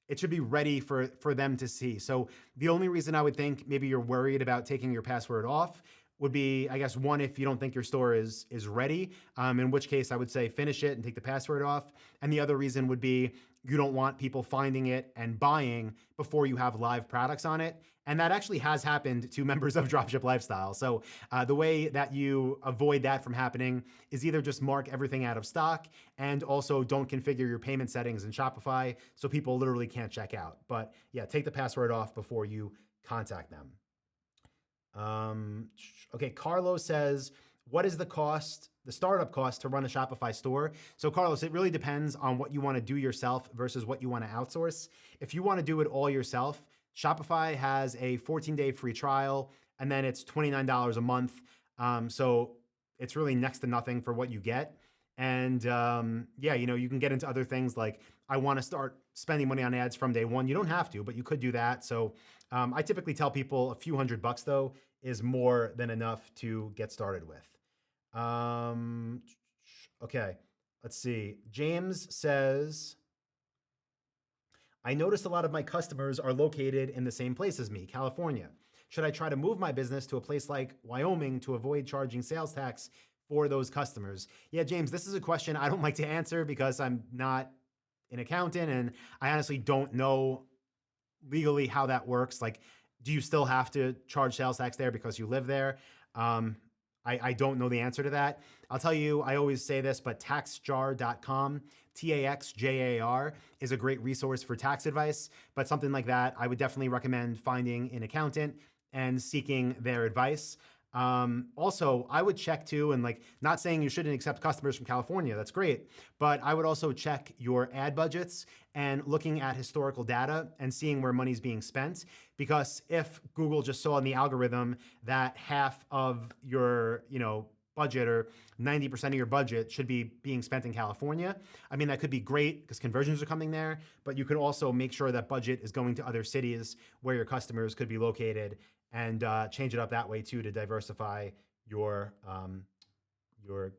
ready for them to see. So the only reason I would think maybe you're worried about taking your password off would be, I guess, one, if you don't think your store is ready, in which case I would say finish it and take the password off. And the other reason would be you don't want people finding it and buying before you have live products on it. And that actually has happened to members of Dropship Lifestyle. So the way that you avoid that from happening is either just mark everything out of stock and also don't configure your payment settings in Shopify so people literally can't check out. But yeah, take the password off before you contact them. Okay, Carlos says, what is the startup cost to run a Shopify store? So Carlos, it really depends on what you want to do yourself versus what you want to outsource. If you want to do it all yourself, Shopify has a 14-day free trial, and then it's $29 a month. So it's really next to nothing for what you get. And you can get into other things like, I want to start spending money on ads from day one. You don't have to, but you could do that. So I typically tell people a few $100 though is more than enough to get started with. Okay, let's see. James says, I noticed a lot of my customers are located in the same place as me, California. Should I try to move my business to a place like Wyoming to avoid charging sales tax for those customers? Yeah, James, this is a question I don't like to answer because I'm not an accountant and I honestly don't know legally how that works. Like, do you still have to charge sales tax there because you live there? I don't know the answer to that. I'll tell you, I always say this, but taxjar.com, TAXJAR, is a great resource for tax advice. But something like that, I would definitely recommend finding an accountant and seeking their advice. Also, I would check too, and like, not saying you shouldn't accept customers from California, that's great, but I would also check your ad budgets and looking at historical data and seeing where money's being spent. Because if Google just saw in the algorithm that half of your, budget, or 90% of your budget should be being spent in California, I mean, that could be great because conversions are coming there, but you could also make sure that budget is going to other cities where your customers could be located, and change it up that way too to diversify your your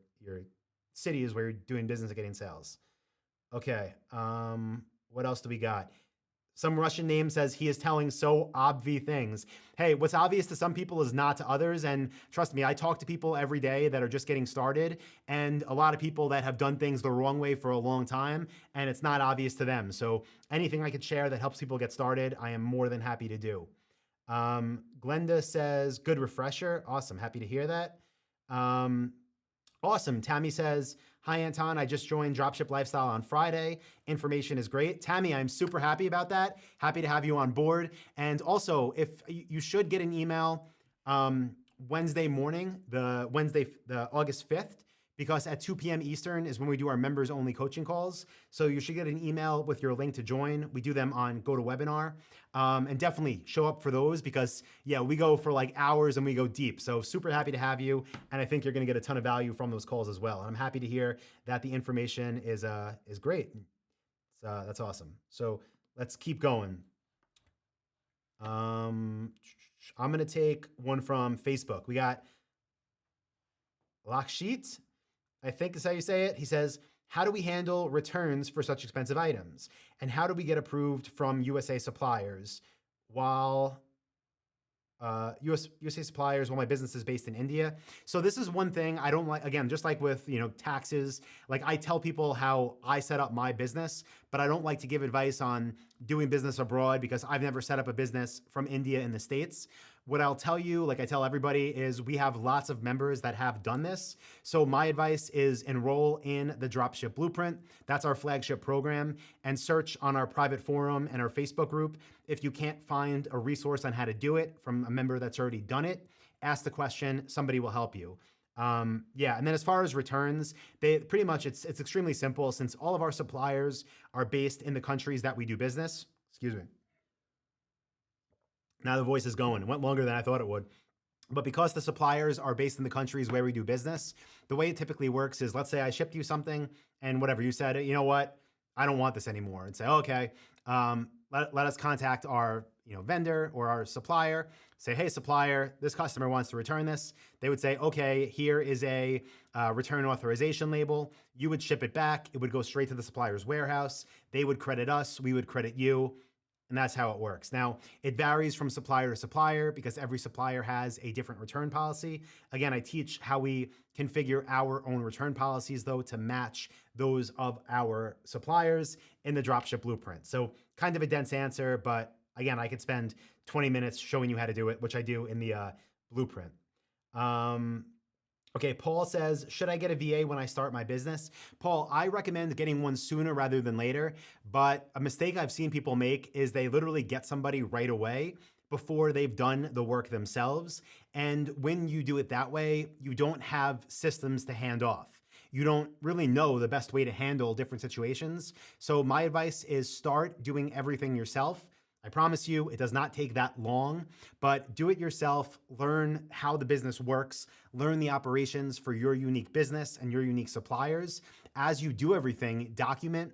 cities where you're doing business and getting sales. Okay, what else do we got? Some Russian name says he is telling so obvi things. Hey, what's obvious to some people is not to others. And trust me, I talk to people every day that are just getting started, and a lot of people that have done things the wrong way for a long time, and it's not obvious to them. So anything I could share that helps people get started, I am more than happy to do. Glenda says, good refresher. Awesome. Happy to hear that. Awesome. Tammy says, hi, Anton. I just joined Dropship Lifestyle on Friday. Information is great. Tammy, I'm super happy about that. Happy to have you on board. And also, if you should get an email Wednesday morning, the August 5th, because at 2 p.m. Eastern is when we do our members only coaching calls. So you should get an email with your link to join. We do them on GoToWebinar. And definitely show up for those because, yeah, we go for like hours and we go deep. So super happy to have you. And I think you're going to get a ton of value from those calls as well. And I'm happy to hear that the information is great. That's awesome. So let's keep going. I'm going to take one from Facebook. We got Lakshit, I think is how you say it. He says, how do we handle returns for such expensive items? And how do we get approved from USA suppliers while USA suppliers while my business is based in India? So this is one thing I don't like, again, just like with, taxes, like I tell people how I set up my business, but I don't like to give advice on doing business abroad because I've never set up a business from India in the States. What I'll tell you, like I tell everybody, is we have lots of members that have done this. So my advice is enroll in the Dropship Blueprint. That's our flagship program, and search on our private forum and our Facebook group. If you can't find a resource on how to do it from a member that's already done it, ask the question, somebody will help you. And then as far as returns, they pretty much, it's extremely simple since all of our suppliers are based in the countries that we do business. Excuse me. Now the voice is going. It went longer than I thought it would. But because the suppliers are based in the countries where we do business, the way it typically works is, let's say I shipped you something and whatever, you said, you know what, I don't want this anymore. And say, okay, let us contact our vendor or our supplier. Say, hey, supplier, this customer wants to return this. They would say, okay, here is a return authorization label. You would ship it back. It would go straight to the supplier's warehouse. They would credit us. We would credit you. And that's how it works. Now, it varies from supplier to supplier because every supplier has a different return policy. Again, I teach how we configure our own return policies, though, to match those of our suppliers in the Dropship Blueprint. So kind of a dense answer, but again, I could spend 20 minutes showing you how to do it, which I do in the Blueprint. Okay, Paul says, should I get a VA when I start my business? Paul, I recommend getting one sooner rather than later, but a mistake I've seen people make is they literally get somebody right away before they've done the work themselves. And when you do it that way, you don't have systems to hand off. You don't really know the best way to handle different situations. So my advice is start doing everything yourself. I promise you, it does not take that long, but do it yourself, learn how the business works, learn the operations for your unique business and your unique suppliers. As you do everything, document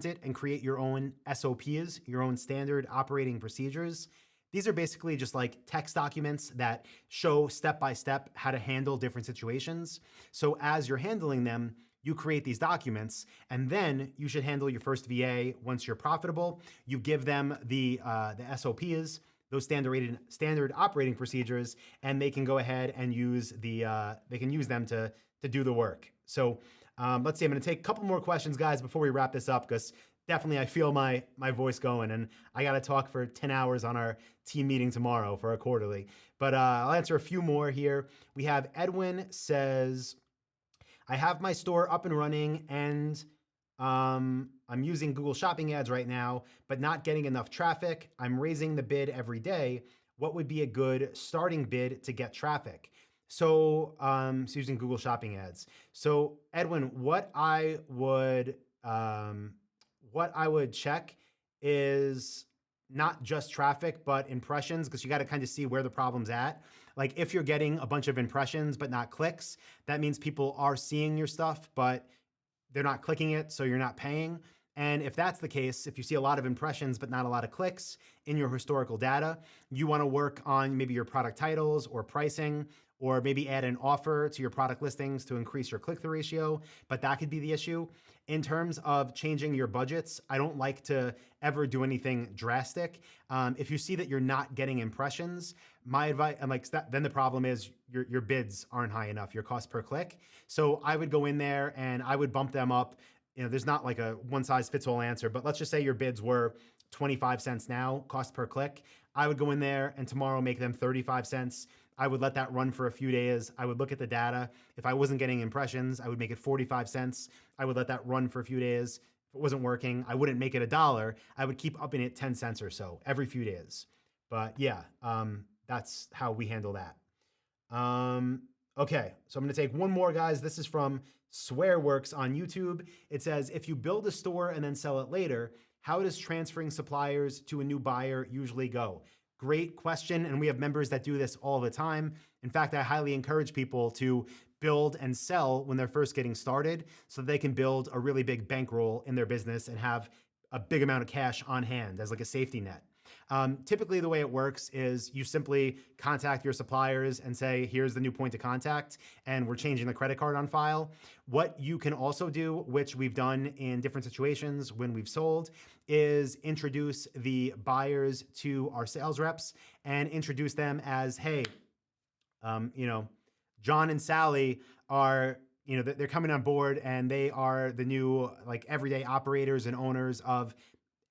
it and create your own SOPs, your own standard operating procedures. These are basically just like text documents that show step-by-step how to handle different situations. So as you're handling them, you create these documents, and then you should handle your first VA once you're profitable. You give them the SOPs, those standard operating procedures, and they can go ahead and use them to do the work. So let's see. I'm going to take a couple more questions, guys, before we wrap this up, because definitely I feel my voice going, and I got to talk for 10 hours on our team meeting tomorrow for a quarterly. But I'll answer a few more here. We have Edwin says, I have my store up and running, and I'm using Google Shopping ads right now, but not getting enough traffic. I'm raising the bid every day. what would be a good starting bid to get traffic? So using Google Shopping ads. So Edwin, what I would check is not just traffic, but impressions, because you got to kind of see where the problem's at. Like if you're getting a bunch of impressions but not clicks, that means people are seeing your stuff, but they're not clicking it, so you're not paying. And if that's the case, if you see a lot of impressions but not a lot of clicks in your historical data, you want to work on maybe your product titles or pricing, or maybe add an offer to your product listings to increase your click through ratio. But that could be the issue. In terms of changing your budgets, I don't like to ever do anything drastic. If you see that you're not getting impressions, my advice, and like then the problem is your bids aren't high enough, your cost per click. So I would go in there and I would bump them up. There's not like a one size fits all answer, but let's just say your bids were 25 cents now, cost per click. I would go in there and tomorrow make them 35 cents. I would let that run for a few days. I would look at the data. If I wasn't getting impressions, I would make it 45 cents. I would let that run for a few days. If it wasn't working, I wouldn't make it a dollar. I would keep upping it 10 cents or so every few days. But yeah, that's how we handle that. Okay, so I'm gonna take one more, guys. This is from Swearworks on YouTube. It says, if you build a store and then sell it later, how does transferring suppliers to a new buyer usually go? Great question, and we have members that do this all the time. In fact, I highly encourage people to build and sell when they're first getting started so they can build a really big bankroll in their business and have a big amount of cash on hand as like a safety net. Typically, the way it works is you simply contact your suppliers and say, here's the new point of contact, and we're changing the credit card on file. What you can also do, which we've done in different situations when we've sold, is introduce the buyers to our sales reps and introduce them as, hey, John and Sally are, they're coming on board and they are the new like everyday operators and owners of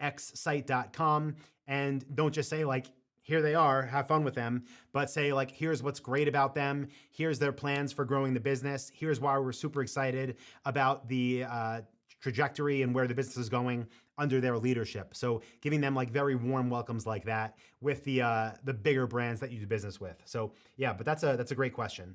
xsite.com. And don't just say like, here they are, have fun with them, but say like, here's what's great about them. Here's their plans for growing the business. Here's why we're super excited about the trajectory and where the business is going under their leadership. So giving them like very warm welcomes like that with the bigger brands that you do business with. So yeah, but that's a great question.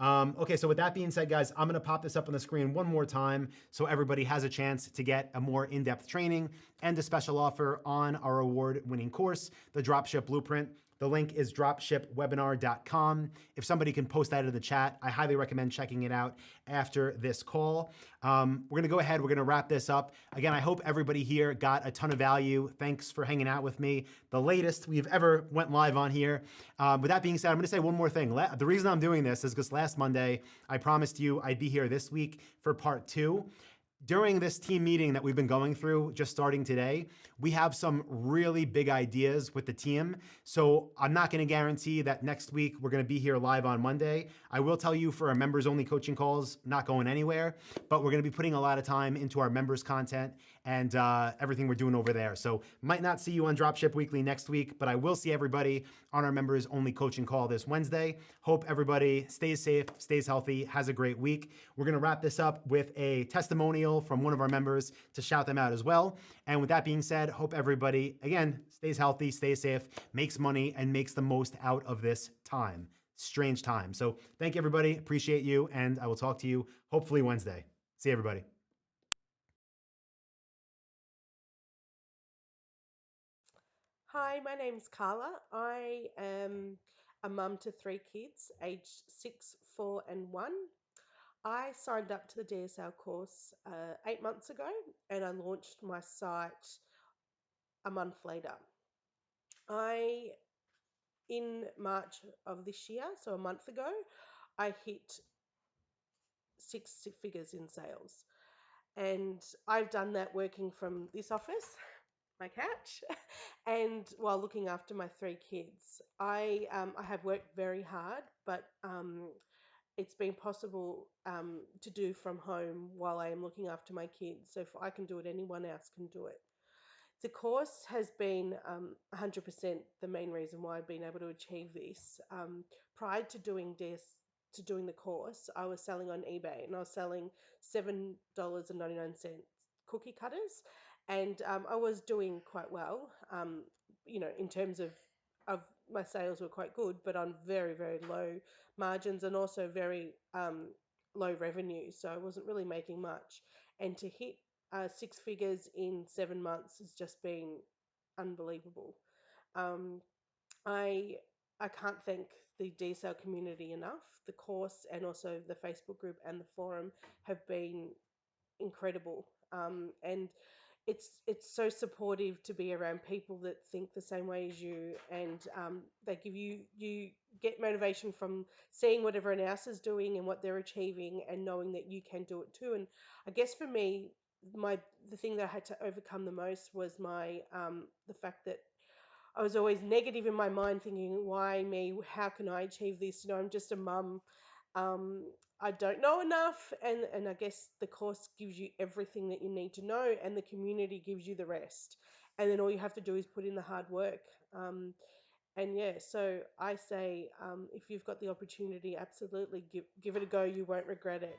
Okay, so with that being said, guys, I'm gonna pop this up on the screen one more time so everybody has a chance to get a more in-depth training and a special offer on our award-winning course, the Dropship Blueprint. The link is dropshipwebinar.com. If somebody can post that in the chat, I highly recommend checking it out after this call. We're gonna go ahead, we're gonna wrap this up. Again, I hope everybody here got a ton of value. Thanks for hanging out with me. The latest we've ever went live on here. With that being said, I'm gonna say one more thing. The reason I'm doing this is because last Monday, I promised you I'd be here this week for part 2. During this team meeting that we've been going through, just starting today, we have some really big ideas with the team. So I'm not going to guarantee that next week we're going to be here live on Monday. I will tell you for our members only coaching calls, not going anywhere, but we're going to be putting a lot of time into our members content and everything we're doing over there. So might not see you on Dropship Weekly next week, but I will see everybody on our members only coaching call this Wednesday. Hope everybody stays safe, stays healthy, has a great week. We're going to wrap this up with a testimonial from one of our members to shout them out as well. And with that being said, hope everybody, again, stays healthy, stays safe, makes money, and makes the most out of this time. Strange time. So thank you, everybody. Appreciate you. And I will talk to you hopefully Wednesday. See you, everybody. Hi, my name's Carla. I am a mum to 3 kids, aged 6, 4, and 1. I signed up to the DSL course 8 months ago and I launched my site a month later. In March of this year, so a month ago, I hit 6 figures in sales. And I've done that working from this office, my couch, and while looking after my 3 kids. I have worked very hard, but it's been possible to do from home while I am looking after my kids. So if I can do it, anyone else can do it. The course has been 100% the main reason why I've been able to achieve this. Prior to doing this, to doing the course, I was selling on eBay and I was selling $7.99 cookie cutters, and I was doing quite well. In terms of of my sales were quite good, but on very, very low margins and also very low revenue. So I wasn't really making much. And to hit six figures in 7 months has just been unbelievable. Um, I I can't thank the DSL community enough. The course and also the Facebook group and the forum have been incredible. And it's so supportive to be around people that think the same way as you, and they give you get motivation from seeing what everyone else is doing and what they're achieving, and knowing that you can do it too. And I guess for me, the thing that I had to overcome the most was my the fact that I was always negative in my mind, thinking, why me? How can I achieve this? I'm just a mum. Um, I don't know enough. And I guess the course gives you everything that you need to know, and the community gives you the rest. And then all you have to do is put in the hard work. And yeah, so I say, if you've got the opportunity, absolutely give it a go. You won't regret it.